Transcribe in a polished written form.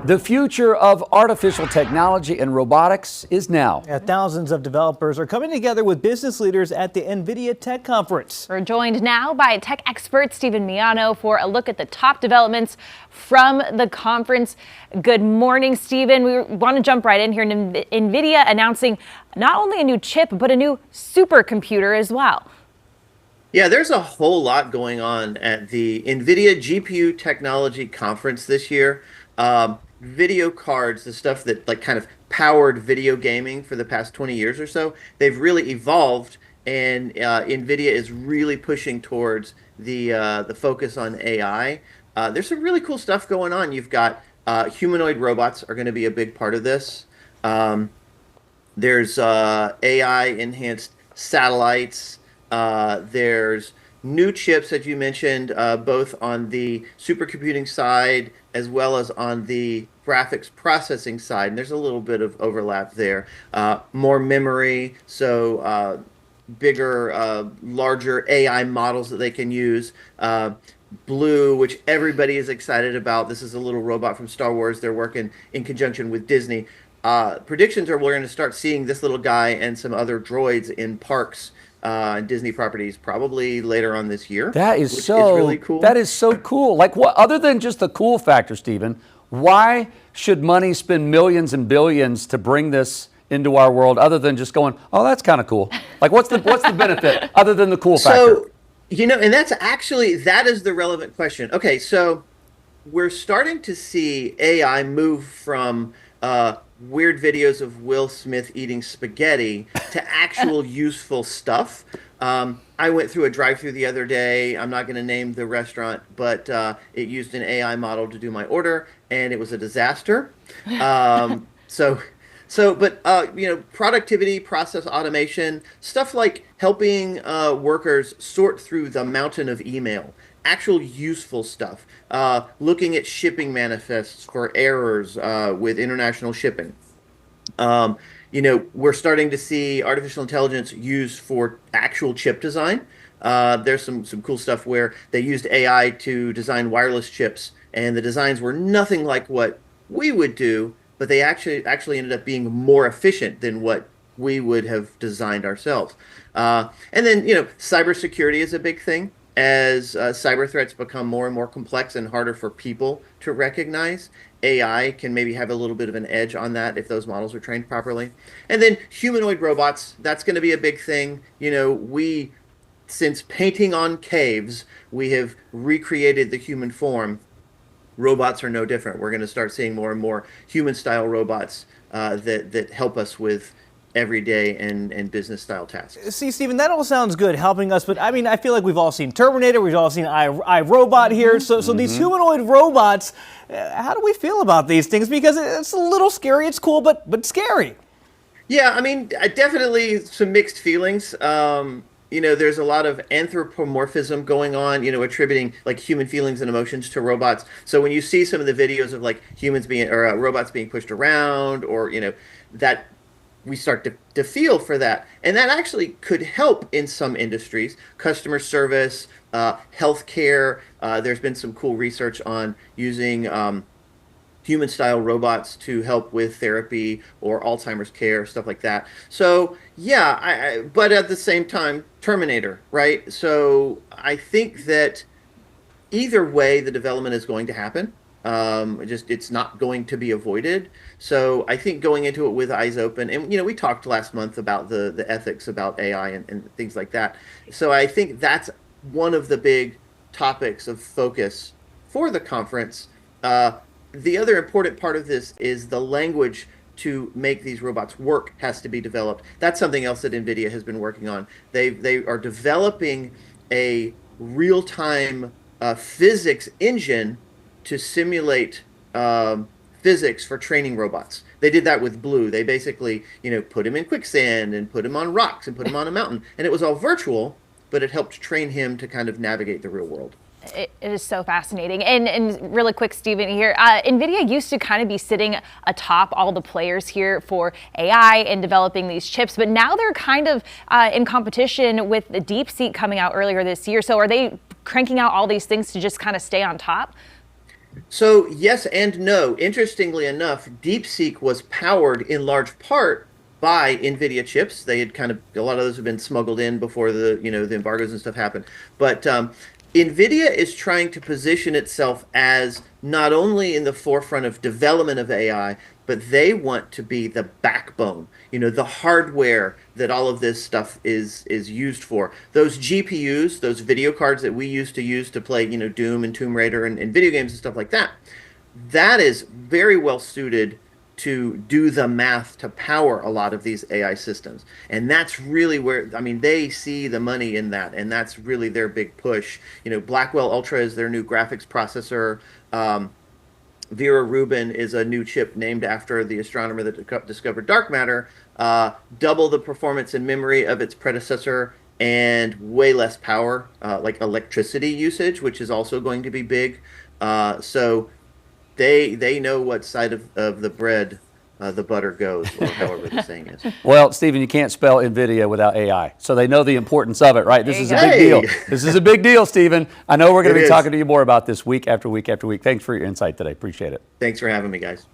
The future of artificial technology and robotics is now. Thousands of developers are coming together with business leaders at the NVIDIA Tech conference. We're joined now by tech expert Stephe Miano for a look at the top developments from the conference. Good morning, Stephen. We want to jump right in here. NVIDIA announcing not only a new chip, but a new supercomputer as well. Yeah, there's a whole lot going on at the NVIDIA GPU Technology Conference this year. Video cards, the stuff that kind of powered video gaming for the past 20 years or so, they've really evolved, and NVIDIA is really pushing towards the focus on AI. There's some really cool stuff going on. You've got humanoid robots are going to be a big part of this. There's AI-enhanced satellites. There's new chips that you mentioned, both on the supercomputing side as well as on the graphics processing side. And there's a little bit of overlap there. More memory, so bigger, larger AI models that they can use. Blue, which everybody is excited about. This is a little robot from Star Wars. They're working in conjunction with Disney. Predictions are we're going to start seeing this little guy and some other droids in parks and Disney properties probably later on this year. That is really cool. That is so cool. Like, what other than just the cool factor, Stephen? Why should money spend millions and billions to bring this into our world, other than just going, oh, that's kind of cool? Like, what's the benefit other than the cool factor? So, and that is the relevant question. Okay, so we're starting to see AI move from weird videos of Will Smith eating spaghetti to actual useful stuff. I went through a drive-through the other day. I'm not going to name the restaurant, but it used an AI model to do my order, and it was a disaster. Productivity, process automation, stuff like helping workers sort through the mountain of email. Actual useful stuff. Looking at shipping manifests for errors with international shipping. We're starting to see artificial intelligence used for actual chip design. There's some cool stuff where they used AI to design wireless chips, and the designs were nothing like what we would do, but they actually ended up being more efficient than what we would have designed ourselves. And then, cybersecurity is a big thing. As cyber threats become more and more complex and harder for people to recognize, AI can maybe have a little bit of an edge on that if those models are trained properly. And then humanoid robots, that's going to be a big thing. Since painting on caves, we have recreated the human form. Robots are no different. We're going to start seeing more and more human-style robots that help us with everyday and business style tasks. See, Stephen, that all sounds good, helping us, but I feel like we've all seen Terminator, we've all seen iRobot here, so these humanoid robots, how do we feel about these things? Because it's a little scary, it's cool, but scary. Yeah, definitely some mixed feelings. There's a lot of anthropomorphism going on, attributing human feelings and emotions to robots. So when you see some of the videos of robots being pushed around, or that we start to feel for that. And that actually could help in some industries, customer service, healthcare. There's been some cool research on using human-style robots to help with therapy or Alzheimer's care, stuff like that. So, yeah, but at the same time, Terminator, right? So I think that either way, the development is going to happen. It's not going to be avoided. So I think going into it with eyes open, and we talked last month about the ethics about AI and things like that. So I think that's one of the big topics of focus for the conference. The other important part of this is the language to make these robots work has to be developed. That's something else that NVIDIA has been working on. They are developing a real-time physics engine to simulate physics for training robots. They did that with Blue. They basically, put him in quicksand and put him on rocks and put him on a mountain. And it was all virtual, but it helped train him to kind of navigate the real world. It is so fascinating. And really quick, Stephen, here, NVIDIA used to kind of be sitting atop all the players here for AI and developing these chips, but now they're kind of in competition with the DeepSeek coming out earlier this year. So are they cranking out all these things to just kind of stay on top? So yes and no. Interestingly enough, DeepSeek was powered in large part by NVIDIA chips. They had kind of a lot of those have been smuggled in before the embargoes and stuff happened. But NVIDIA is trying to position itself as not only in the forefront of development of AI, but they want to be the backbone, the hardware that all of this stuff is used for. Those GPUs, those video cards that we used to play, Doom and Tomb Raider and video games and stuff like that, that is very well suited to do the math to power a lot of these AI systems. And that's really where, I mean, they see the money in that, and that's really their big push. Blackwell Ultra is their new graphics processor. Vera Rubin is a new chip named after the astronomer that discovered dark matter, double the performance and memory of its predecessor, and way less power, like electricity usage, which is also going to be big. So they know what side of the bread the butter goes, or however the saying is. Well, Stephen, you can't spell NVIDIA without AI. So they know the importance of it, right? This is a big Hey! deal. This is a big deal, Stephen. I know we're going to It be is. talking to you more about this week after week after week. Thanks for your insight today. Appreciate it. Thanks for having me, guys.